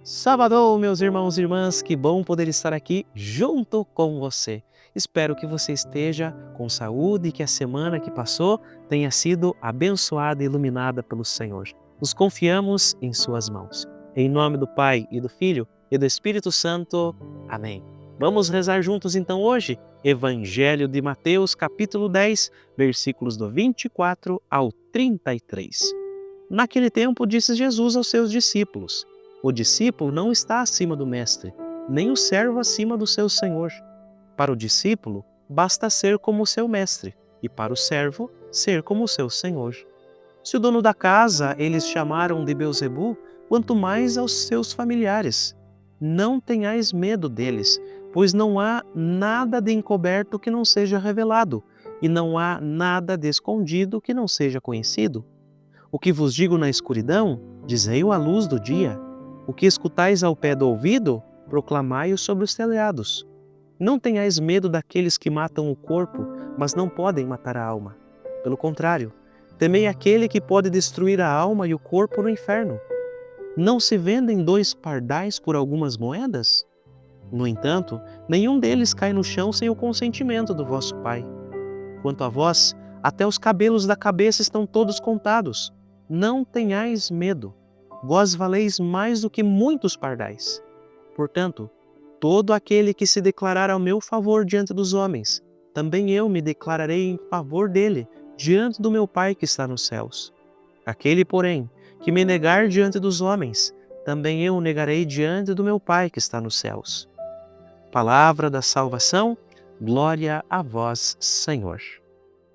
Sabadão, meus irmãos e irmãs, que bom poder estar aqui junto com você. Espero que você esteja com saúde e que a semana que passou tenha sido abençoada e iluminada pelo Senhor. Nos confiamos em suas mãos. Em nome do Pai e do Filho e do Espírito Santo. Amém. Vamos rezar juntos então hoje? Evangelho de Mateus, capítulo 10, versículos do 24 ao 33. Naquele tempo disse Jesus aos seus discípulos: o discípulo não está acima do mestre, nem o servo acima do seu senhor. Para o discípulo, basta ser como o seu mestre, e para o servo, ser como o seu senhor. Se o dono da casa eles chamaram de Beelzebu, quanto mais aos seus familiares. Não tenhais medo deles, pois não há nada de encoberto que não seja revelado, e não há nada de escondido que não seja conhecido. O que vos digo na escuridão, dizei-o à luz do dia. O que escutais ao pé do ouvido, proclamai-o sobre os telhados. Não tenhais medo daqueles que matam o corpo, mas não podem matar a alma. Pelo contrário, temei aquele que pode destruir a alma e o corpo no inferno. Não se vendem 2 pardais por algumas moedas? No entanto, nenhum deles cai no chão sem o consentimento do vosso Pai. Quanto a vós, até os cabelos da cabeça estão todos contados. Não tenhais medo. Vós valeis mais do que muitos pardais. Portanto, todo aquele que se declarar ao meu favor diante dos homens, também eu me declararei em favor dele diante do meu Pai que está nos céus. Aquele, porém, que me negar diante dos homens, também eu o negarei diante do meu Pai que está nos céus. Palavra da salvação, glória a vós, Senhor.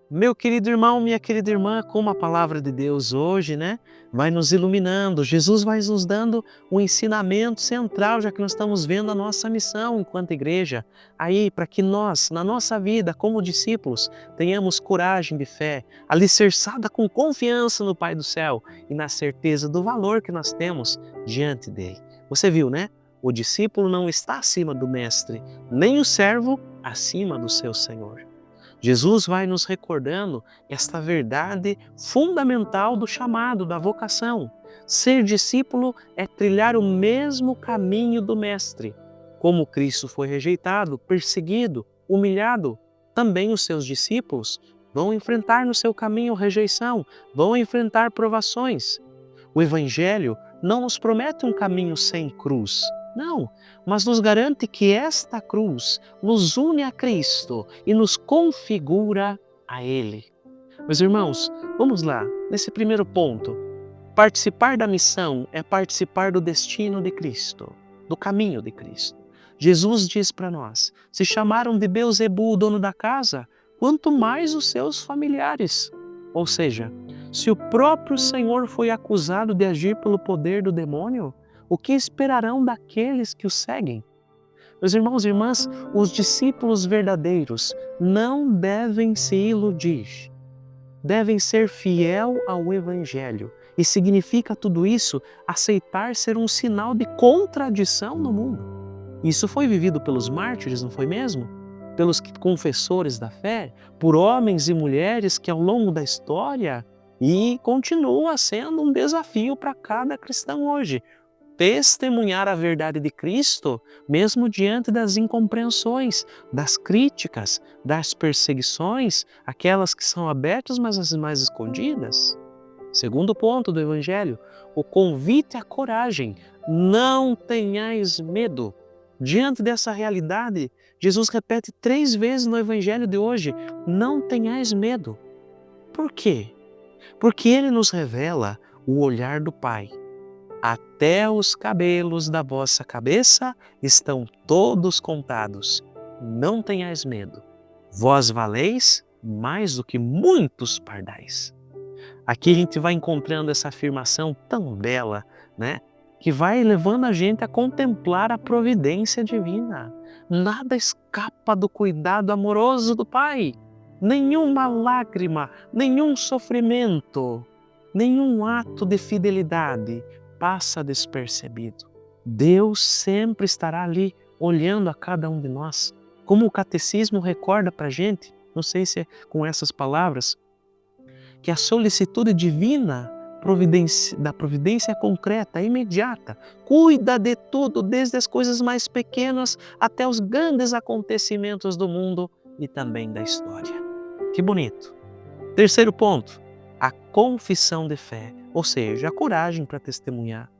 Meu querido irmão, minha querida irmã, como a palavra de Deus hoje, vai nos iluminando. Jesus vai nos dando um ensinamento central, já que nós estamos vendo a nossa missão enquanto igreja, aí para que nós, na nossa vida, como discípulos, tenhamos coragem de fé, alicerçada com confiança no Pai do céu e na certeza do valor que nós temos diante dele. Você viu, né? O discípulo não está acima do mestre, nem o servo acima do seu senhor. Jesus vai nos recordando esta verdade fundamental do chamado, da vocação. Ser discípulo é trilhar o mesmo caminho do Mestre. Como Cristo foi rejeitado, perseguido, humilhado, também os seus discípulos vão enfrentar no seu caminho rejeição, vão enfrentar provações. O Evangelho não nos promete um caminho sem cruz, não, mas nos garante que esta cruz nos une a Cristo e nos configura a Ele. Meus irmãos, vamos lá, nesse primeiro ponto. Participar da missão é participar do destino de Cristo, do caminho de Cristo. Jesus diz para nós, se chamaram de Beelzebu, o dono da casa, quanto mais os seus familiares. Ou seja, se o próprio Senhor foi acusado de agir pelo poder do demônio, o que esperarão daqueles que o seguem? Meus irmãos e irmãs, os discípulos verdadeiros não devem se iludir. Devem ser fiel ao Evangelho. E significa tudo isso aceitar ser um sinal de contradição no mundo. Isso foi vivido pelos mártires, não foi mesmo? Pelos confessores da fé, por homens e mulheres que ao longo da história e continua sendo um desafio para cada cristão hoje. Testemunhar a verdade de Cristo, mesmo diante das incompreensões, das críticas, das perseguições, aquelas que são abertas, mas as mais escondidas. Segundo ponto do Evangelho, o convite à coragem. Não tenhais medo. Diante dessa realidade, Jesus repete 3 vezes no Evangelho de hoje, não tenhais medo. Por quê? Porque Ele nos revela o olhar do Pai. Até os cabelos da vossa cabeça estão todos contados. Não tenhais medo. Vós valeis mais do que muitos pardais. Aqui a gente vai encontrando essa afirmação tão bela, que vai levando a gente a contemplar a providência divina. Nada escapa do cuidado amoroso do Pai. Nenhuma lágrima, nenhum sofrimento, nenhum ato de fidelidade passa despercebido. Deus sempre estará ali, olhando a cada um de nós. Como o Catecismo recorda para a gente, não sei se é com essas palavras, que a solicitude divina providência concreta, imediata. Cuida de tudo, desde as coisas mais pequenas até os grandes acontecimentos do mundo e também da história. Que bonito! Terceiro ponto, a confissão de fé, ou seja, a coragem para testemunhar.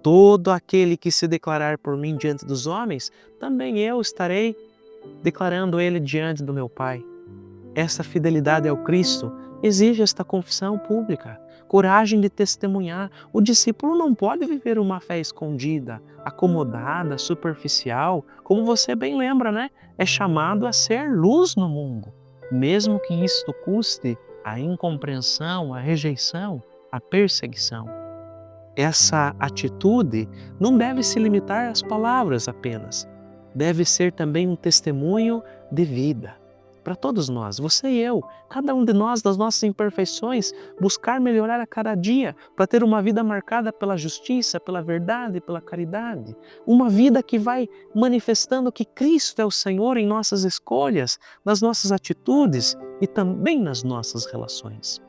Todo aquele que se declarar por mim diante dos homens, também eu estarei declarando ele diante do meu Pai. Essa fidelidade ao Cristo exige esta confissão pública, coragem de testemunhar. O discípulo não pode viver uma fé escondida, acomodada, superficial, como você bem lembra, né? É chamado a ser luz no mundo, mesmo que isto custe a incompreensão, a rejeição, a perseguição. Essa atitude não deve se limitar às palavras apenas, deve ser também um testemunho de vida. Para todos nós, você e eu, cada um de nós, das nossas imperfeições, buscar melhorar a cada dia, para ter uma vida marcada pela justiça, pela verdade, pela caridade. Uma vida que vai manifestando que Cristo é o Senhor em nossas escolhas, nas nossas atitudes e também nas nossas relações.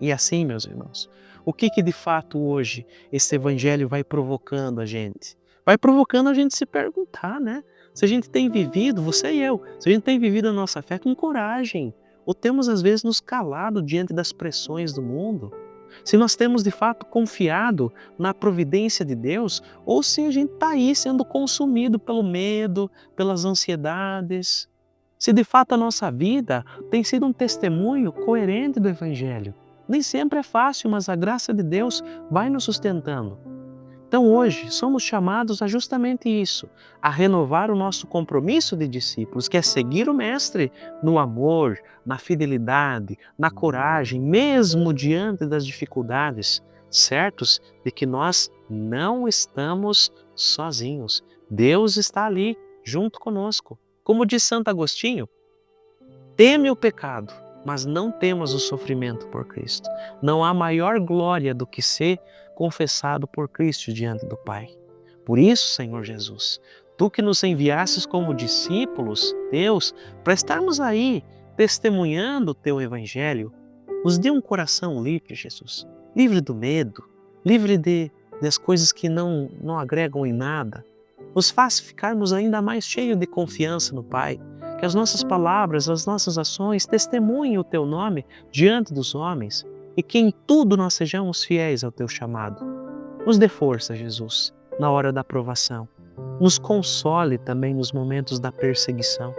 E assim, meus irmãos, o que de fato hoje esse Evangelho vai provocando a gente? Vai provocando a gente se perguntar, né? Se a gente tem vivido, você e eu, se a gente tem vivido a nossa fé com coragem, ou temos às vezes nos calado diante das pressões do mundo, se nós temos de fato confiado na providência de Deus, ou se a gente está aí sendo consumido pelo medo, pelas ansiedades, se de fato a nossa vida tem sido um testemunho coerente do Evangelho. Nem sempre é fácil, mas a graça de Deus vai nos sustentando. Então hoje somos chamados a justamente isso, a renovar o nosso compromisso de discípulos, que é seguir o Mestre no amor, na fidelidade, na coragem, mesmo diante das dificuldades, certos de que nós não estamos sozinhos. Deus está ali, junto conosco. Como diz Santo Agostinho, teme o pecado, mas não temas o sofrimento por Cristo. Não há maior glória do que ser confessado por Cristo diante do Pai. Por isso, Senhor Jesus, Tu que nos enviastes como discípulos, Deus, para estarmos aí testemunhando o Teu Evangelho, nos dê um coração livre, Jesus, livre do medo, livre das coisas que não agregam em nada. Nos faz ficarmos ainda mais cheios de confiança no Pai, que as nossas palavras, as nossas ações testemunhem o Teu nome diante dos homens e que em tudo nós sejamos fiéis ao Teu chamado. Nos dê força, Jesus, na hora da provação. Nos console também nos momentos da perseguição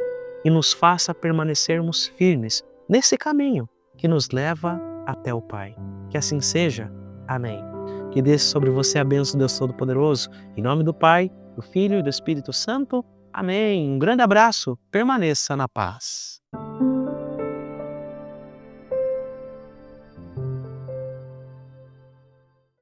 e nos faça permanecermos firmes nesse caminho que nos leva até o Pai. Que assim seja. Amém. Que desça sobre você a bênção do Deus Todo-Poderoso, em nome do Pai, do Filho e do Espírito Santo. Amém. Um grande abraço. Permaneça na paz.